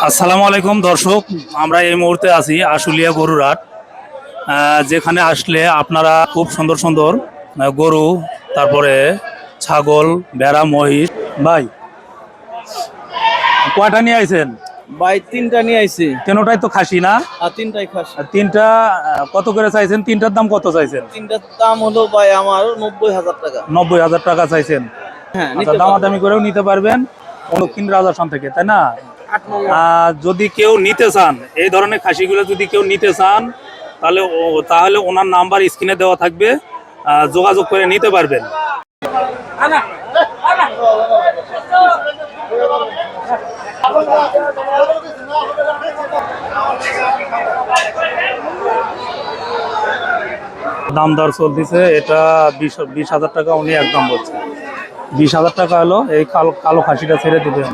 আসসালামু আলাইকুম দর্শক, আমরা এই মুহূর্তে আছি আশুলিয়া গরুর হাট। যেখানে আসলে আপনারা খুব সুন্দর সুন্দর গরু, তারপরে ছাগল, ভেড়া, মহিষ। ভাই কয়টা নিয়ে আইছেন? ভাই তিনটা নিয়ে আইছি। কেনটাই তো খাসি না? আর তিনটাই খাসি। আর তিনটা কত করে চাইছেন? তিনটার দাম কত চাইছেন? তিনটার দাম হলো ভাই আমার 90,000 টাকা। 90,000 টাকা চাইছেন। হ্যাঁ, আচ্ছা, দামাদামি করেও নিতে পারবেন দক্ষিণ রাজাসন থেকে, তাই না? যদি কেউ নিতে চান, এই ধরনের খাসিগুলো যদি কেউ নিতে চান, তাহলে ওনার নাম্বার স্ক্রিনে দেওয়া থাকবে, যোগাযোগ করে নিতে পারবেন। দাম দর চলতেছে, এটা 20,000 টাকা উনি একদম বলছে। 20,000 টাকা হলো এই কালো খাসিটা ছেড়ে দিবেন।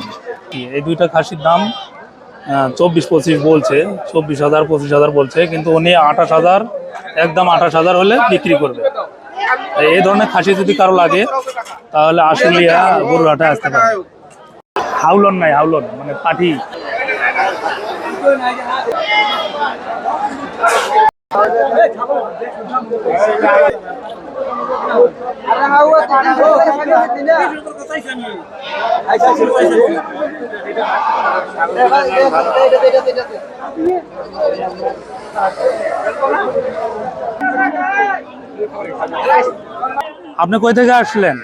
এই দুইটা খাসির দাম 24-25 বলছে, 24,000 25,000 বলছে, কিন্তু উনি 28,000 একদম 28,000 হলে বিক্রি করবে। এই ধরনের খাসি যদি কারো লাগে তাহলে আশুলিয়া গরুর হাটে আসতে পারে। হাউলন নাই, হাউলন মানে পাঠি। আপনি কই থেকে আসলেন?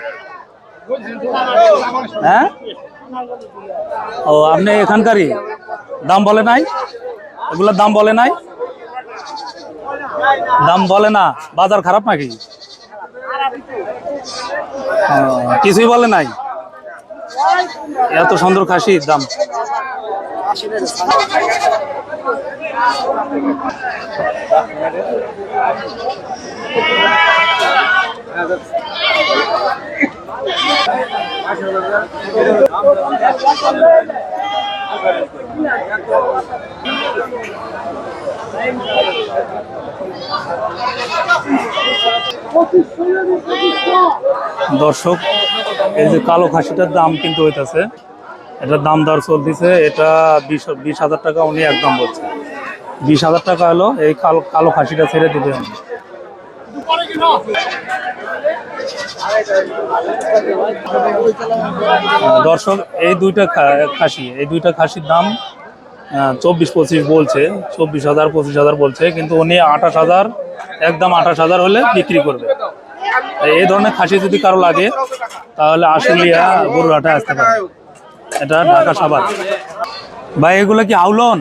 হ্যাঁ, ও আপনি এখানকারই? দাম বলে নাই? এগুলোর দাম বলে নাই? দাম বলে না? বাজার খারাপ নাকি? কিছুই বলে নাই? এত সুন্দর খাসির দাম। দর্শক, এই যে কালো খাসিটার দাম কিন্তু হইতেছে, এটার দাম দর চলতেছে, এটা 20,000 টাকা উনি একদম বলছে। 20,000 টাকা হলো এই কালো খাসিটা ছেড়ে দিবেন। দর্শক, এই দুইটা খাসির দাম 24-25 বলছে, 24,000 25,000 বলছে, কিন্তু উনি 28,000 একদম 28,000 হলে বিক্রি করবে। এই ধরনের খাসি যদি কারো লাগে তাহলে আশুলিয়া গরুর হাটে আসতে পারে। এটা ঢাকা সাভার। ভাই এগুলো কি হাউলন?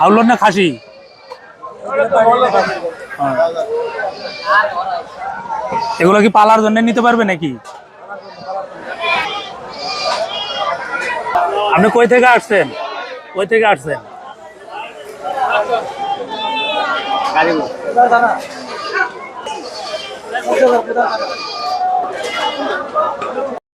হাউলন না খাসি? এগুলো কি পালার জন্য নিতে পারবে নাকি? আপনি কই থেকে আসছেন? কই থেকে আসছেন?